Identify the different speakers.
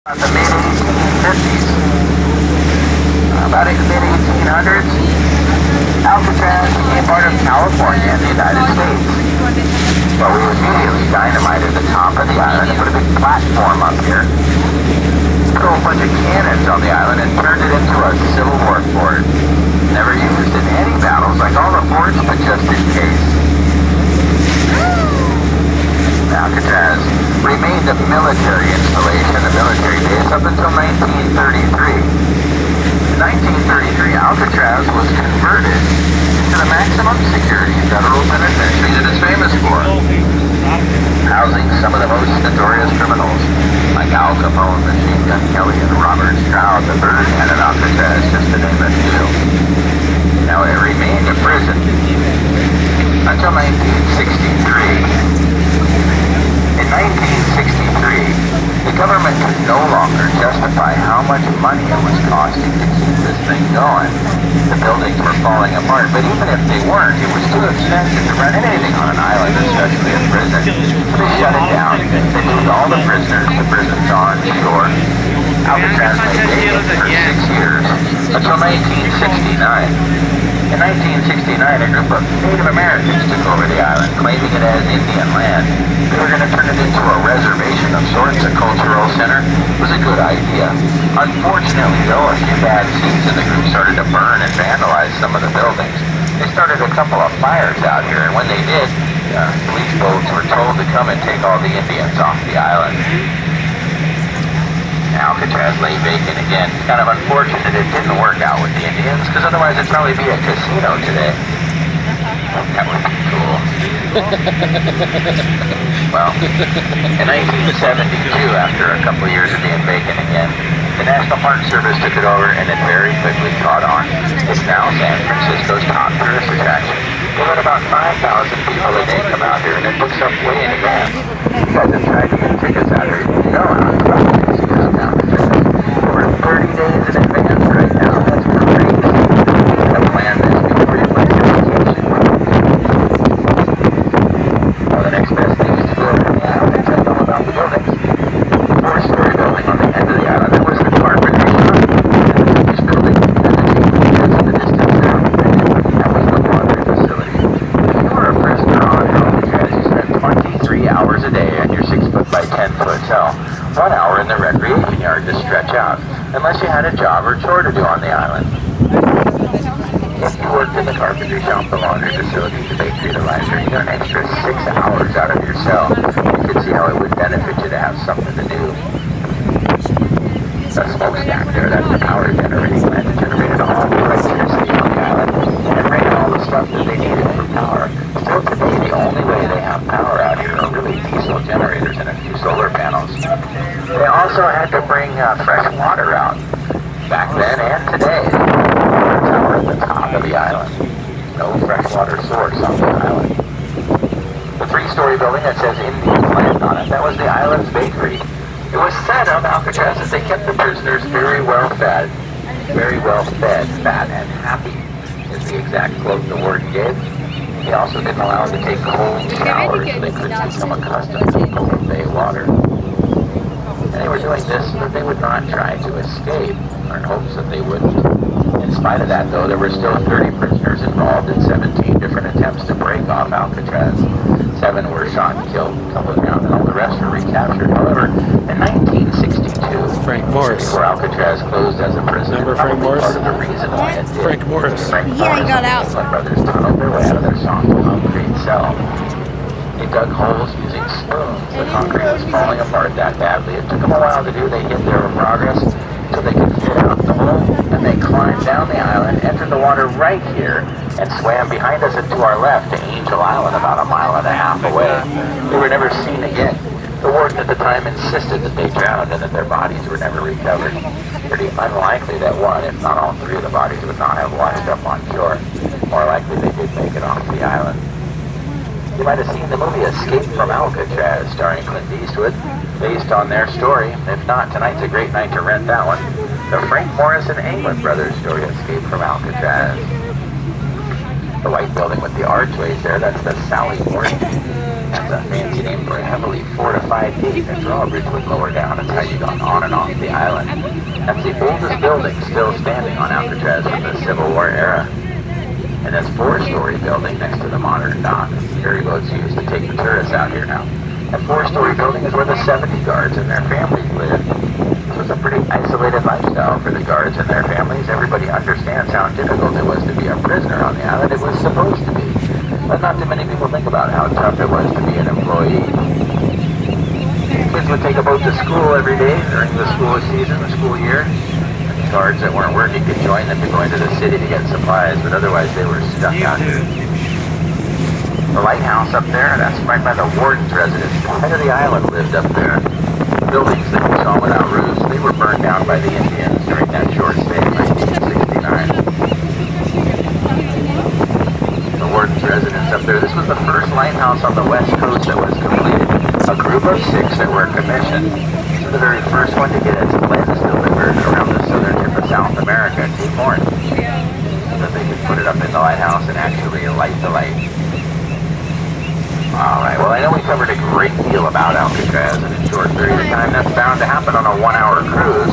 Speaker 1: The mid-1850s, about in the mid-1800s, Alcatraz became part of California in the United States. Well, we immediately dynamited the top of the island and put a big platform up here. Put a whole bunch of cannons on the island and turned it into a Civil War fort. Never used in any battles like all the forts, but just in case. Alcatraz remained a military installation, a military base, up until 1933. In 1933, Alcatraz was converted into the maximum security federal penitentiary that it's famous for, housing some of the most notorious criminals, like Al Capone, Machine Gun Kelly, and Robert Stroud, the Birdman at Alcatraz, just to name a few. Now, it remained a prison until 1963. In 1963, the government could no longer justify how much money it was costing to keep this thing going. The buildings were falling apart, but even if they weren't, it was too expensive to run anything on an island, especially a prison. So they shut it down. They moved all the prisoners to prisons on shore. Alcatraz lay vacant for 6 years, until 1969. In 1969, a group of Native Americans took over the island, claiming it as Indian land. They were going to turn it into a reservation of sorts, a cultural center. It was a good idea. Unfortunately, though, a few bad seeds in the group started to burn and vandalize some of the buildings. They started a couple of fires out here, and when they did, police boats were told to come and take all the Indians off the island. Alcatraz lay vacant again. It's kind of unfortunate it didn't work out with the Indians, because otherwise it'd probably be a casino today. That would be cool. Well, in 1972, after a couple of years of being vacant again, the National Park Service took it over, and it very quickly caught on. It's now San Francisco's top tourist attraction. They let about 5,000 people a day come out here, and it books up way in advance. You guys have tried to get tickets out here. You know how to over 30 days in advance right now. That's crazy. I planned this before you went to vacation. Well, the next best thing is to go over to the island and tell them about the buildings. The 4-story building on the end of the island, that was the carpentry shop. And this building, and the table that's in the distance there, that was the laundry facility. If you were a prisoner on Alcatraz, you spent 23 hours a day in your 6-foot by 10-foot cell. 1 hour in the recreation yard to stretch out, unless you had a job or chore to do on the island. If you worked in the carpentry shop, the laundry facility, the bakery, the library, you got an extra 6 hours out of your cell. You could see how it would benefit you to have something to do. The smokestack there, that's the power generating plant that generated all the electricity on the island and ran all the stuff that they needed for power. Still today, the only way they have power out here are really diesel generators and a few solar panels. They also had to bring fresh water out, back then and today. Water tower at the top of the island. No freshwater source on the island. The 3-story building that says Indian land on it, that was the island's bakery. It was said of Alcatraz that they kept the prisoners very well fed. Very well fed, fat, and happy is the exact quote the warden gave. He also didn't allow them to take cold showers so they couldn't become accustomed to cold bay water. And they were doing this so that they would not try to escape, or in hopes that they wouldn't. In spite of that, though, there were still 30 prisoners involved in 17 different attempts to break off Alcatraz. 7 were shot and killed, a couple drowned, and all the rest were recaptured. However, in 1962,
Speaker 2: Frank Morris.
Speaker 1: Before Alcatraz closed as a prison,
Speaker 2: Remember Frank Morris?
Speaker 1: Part of the reason why it did.
Speaker 2: Frank Morris.
Speaker 3: Yeah, he got out.
Speaker 1: The brothers tunneled their way out of their soft concrete cell. They dug holes using spoons. The concrete was falling apart that badly. It took them a while to do. They hid their progress so they could fit out the hole. And they climbed down the island, entered the water right here, and swam behind us and to our left to Angel Island, about 1.5 miles away. They were never seen again. The warden at the time insisted that they drowned and that their bodies were never recovered. Pretty unlikely that one, if not all 3 of the bodies, would not have washed up on shore. More likely they did make it off the island. You might have seen the movie Escape from Alcatraz, starring Clint Eastwood, based on their story. If not, tonight's a great night to rent that one. The Frank Morris and England brothers story, Escape from Alcatraz. The white building with the archways there, that's the Sally Port. That's a fancy name for a heavily fortified gate. A drawbridge would lower down. That's how you got on and off the island. That's the oldest building still standing on Alcatraz from the Civil War era. And that's a four-story building next to the modern dock. Ferry boats used to take the tourists out here now. That four-story building is where the 70 guards and their families live. This was a pretty isolated lifestyle for the guards and their families. Everybody understands how difficult it was to be a prisoner on the island. It was supposed to be. But not too many people think about how tough it was to be an employee. Kids would take a boat to school every day during the school season, the school year. And guards that weren't working could join them to go into the city to get supplies, but otherwise they were stuck out here. The lighthouse up there, that's right by the warden's residence. The head of the island lived up there. Buildings that we saw without roofs, they were burned down by the Indians during that short stay in 1969. The warden's residence up there, this was the first lighthouse on the west coast that was completed. A group of 6 that were commissioned. This is the very first one to get its lens delivered around the southern tip of South America, Cape Horn, so that they could put it up in the lighthouse and actually light the light. Alright, well I know we covered a great deal about Alcatraz in a short period of time. That's bound to happen on a 1-hour cruise.